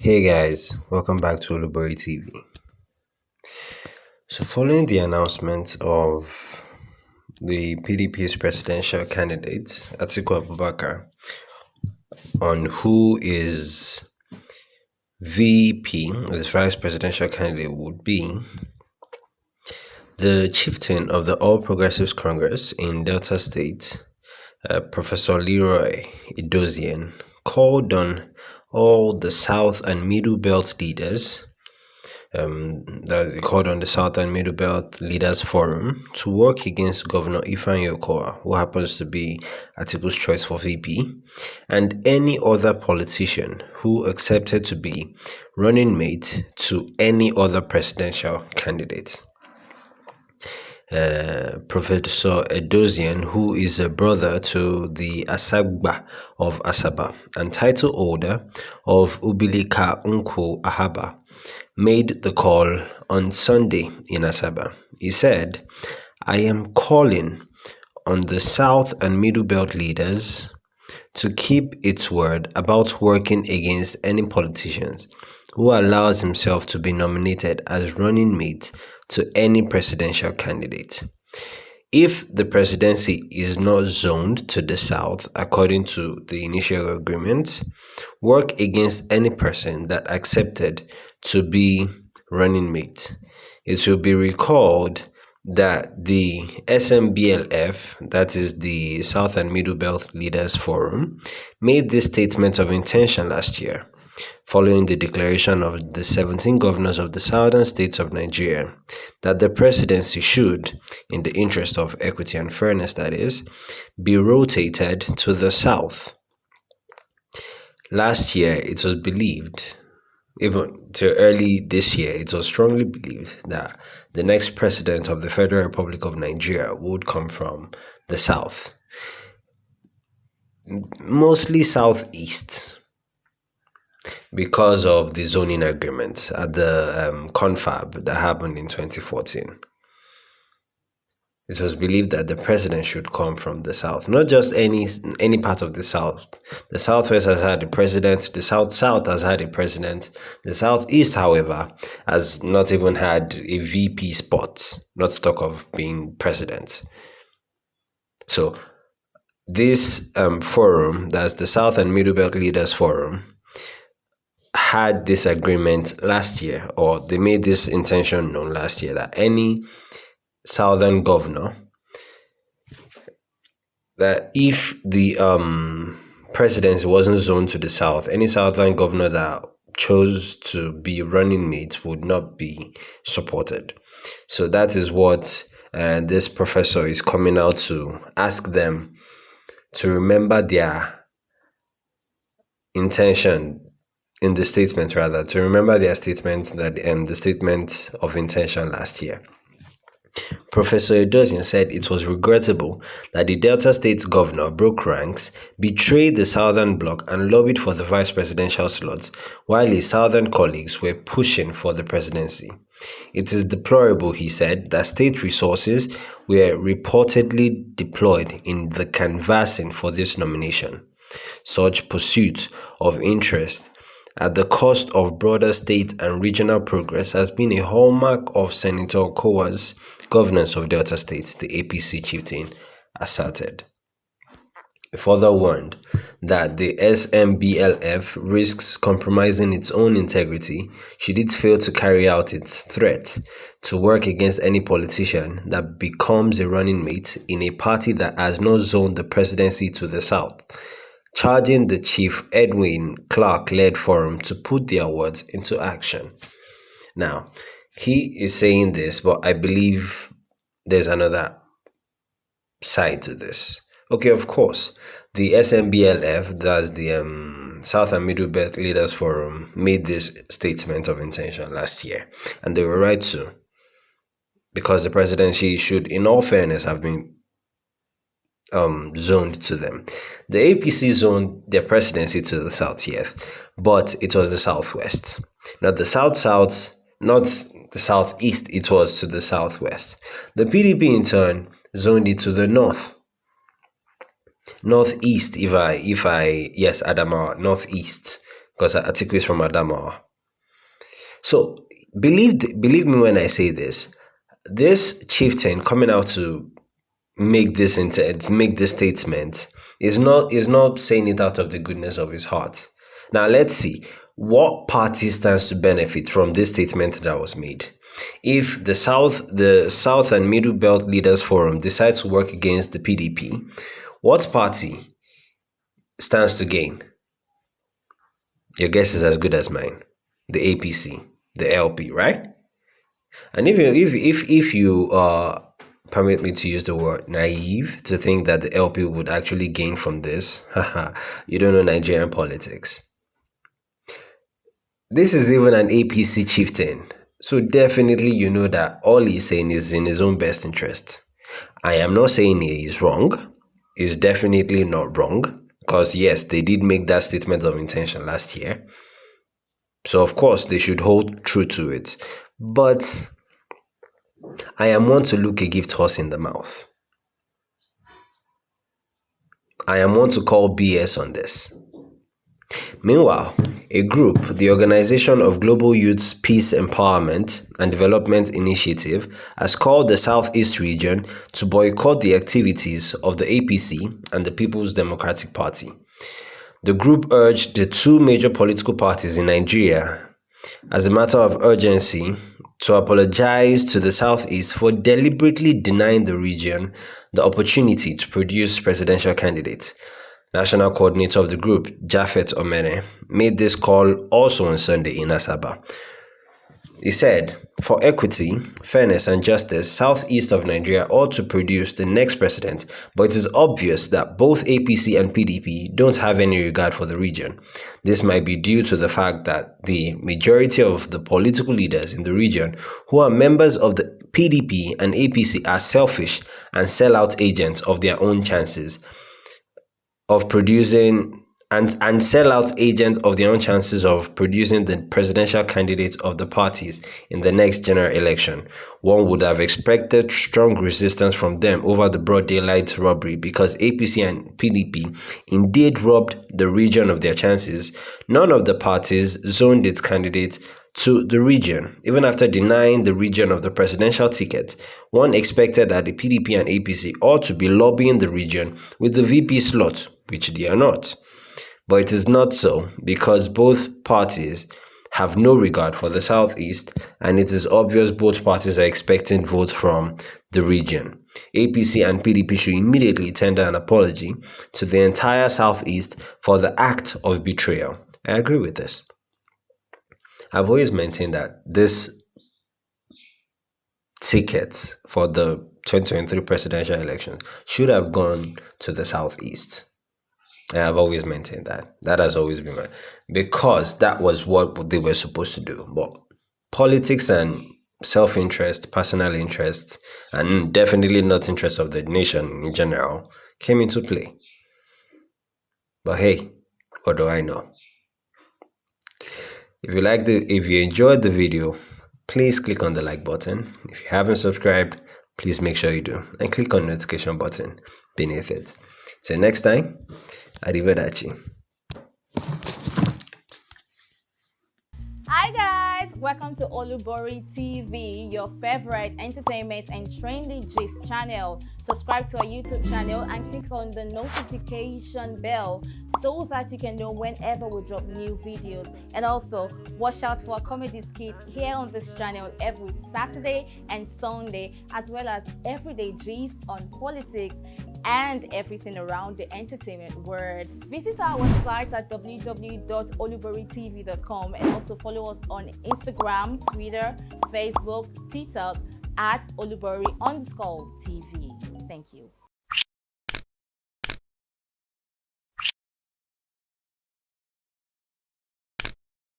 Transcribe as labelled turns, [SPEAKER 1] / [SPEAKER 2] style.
[SPEAKER 1] Hey guys, welcome back to Olubori TV. So, following the announcement of the PDP's presidential candidate, Atiku Abubakar, on who is VP, his vice presidential candidate would be, the chieftain of the All Progressives Congress in Delta State, Professor Leroy Idozian, called on all the South and Middle Belt leaders that he called on the South and Middle Belt Leaders Forum to work against Governor Ifeanyi Okowa, who happens to be Atiku's choice for VP, and any other politician who accepted to be running mate to any other presidential candidate. Professor Edozian, who is a brother to the Asagba of Asaba and title holder of Ubilika Unku Ahaba, made the call on Sunday in Asaba. He said, "I am calling on the South and Middle Belt leaders to keep its word about working against any politicians who allows himself to be nominated as running mate to any presidential candidate. If the presidency is not zoned to the South according to the initial agreement, work against any person that accepted to be running mate. It will be recalled that the SMBLF, that is the South and Middle Belt Leaders Forum, made this statement of intention last year, following the declaration of the 17 governors of the southern states of Nigeria that the presidency should, in the interest of equity and fairness that is, be rotated to the south. Last year, it was believed, even to early this year, it was strongly believed that the next president of the Federal Republic of Nigeria would come from the south, mostly southeast, because of the zoning agreements at the confab that happened in 2014. It was believed that the president should come from the south, not just any part of the south. The southwest has had a president, the south has had a president, the southeast, however, has not even had a VP spot, not to talk of being president. So this forum, that's the South and Middle Belt Leaders Forum, had this agreement last year, or they made this intention known last year, that any southern governor, that if the presidency wasn't zoned to the south, any southern governor that chose to be running mate would not be supported. So that is what this professor is coming out to ask them to remember their intention in the statement, rather, to remember their statement, that the statement of intention last year. Professor Edozian said it was regrettable that the Delta State governor broke ranks, betrayed the Southern Bloc, and lobbied for the vice presidential slot, while his Southern colleagues were pushing for the presidency. It is deplorable, he said, that state resources were reportedly deployed in the canvassing for this nomination. Such pursuit of interest at the cost of broader state and regional progress has been a hallmark of Senator Okowa's governance of Delta State, the APC chieftain asserted. He further warned that the SMBLF risks compromising its own integrity should it fail to carry out its threat to work against any politician that becomes a running mate in a party that has not zoned the presidency to the south, charging the Chief Edwin Clark-led forum to put their words into action. Now, he is saying this, but I believe there's another side to this. Okay, of course, the SMBLF, that's the South and Middle Belt Leaders Forum, made this statement of intention last year, and they were right to, because the presidency should, in all fairness, have been zoned to them. The APC zoned their presidency to the south, yes, but it was the southwest, not the south, not the southeast. It was to the southwest. The PDP in turn zoned it to the northeast. Yes, Adamawa, northeast, because Atiku is from Adamawa. So believe me when I say this. This chieftain coming out to make this statement is not saying it out of the goodness of his heart. Now let's see what party stands to benefit from this statement that was made. If the South and Middle Belt Leaders Forum decides to work against the PDP, what party stands to gain? Your guess is as good as mine. The APC, the LP, right? And if you permit me to use the word naive to think that the LP would actually gain from this, you don't know Nigerian politics. This is even an APC chieftain, so definitely you know that all he's saying is in his own best interest. I am not saying he is wrong. He's definitely not wrong, because yes, they did make that statement of intention last year. So of course they should hold true to it. But I am one to look a gift horse in the mouth. I am one to call BS on this. Meanwhile, a group, the Organization of Global Youth's Peace Empowerment and Development Initiative, has called the Southeast region to boycott the activities of the APC and the People's Democratic Party. The group urged the two major political parties in Nigeria, as a matter of urgency, to apologize to the Southeast for deliberately denying the region the opportunity to produce presidential candidates. National coordinator of the group, Japhet Omene, made this call also on Sunday in Asaba. He said, for equity, fairness, and justice, southeast of Nigeria ought to produce the next president, but it is obvious that both APC and PDP don't have any regard for the region. This might be due to the fact that the majority of the political leaders in the region who are members of the PDP and APC are selfish and sellout agents of their own chances of producing and sell out agents of their own chances of producing the presidential candidates of the parties in the next general election. One would have expected strong resistance from them over the broad daylight robbery, because APC and PDP indeed robbed the region of their chances. None of the parties zoned its candidates to the region. Even after denying the region of the presidential ticket, one expected that the PDP and APC ought to be lobbying the region with the VP slot, which they are not. But it is not so, because both parties have no regard for the Southeast, and it is obvious both parties are expecting votes from the region. APC and PDP should immediately tender an apology to the entire Southeast for the act of betrayal. I agree with this. I've always maintained that this ticket for the 2023 presidential election should have gone to the Southeast. I have always maintained that. That has always been because that was what they were supposed to do. But politics and self-interest, personal interest, and definitely not interest of the nation in general came into play. But hey, what do I know? If you enjoyed the video, please click on the like button. If you haven't subscribed, please make sure you do, and click on the notification button beneath it. Till next time, arrivederci.
[SPEAKER 2] Hi guys, welcome to Olubori TV, your favorite entertainment and trendy gist channel. Subscribe to our YouTube channel and click on the notification bell so that you can know whenever we drop new videos. And also, watch out for our comedy skits here on this channel every Saturday and Sunday, as well as everyday gist on politics and everything around the entertainment world. Visit our website at www.oluboritv.com and also follow us on Instagram, Twitter, Facebook, TikTok at Olubori_TV.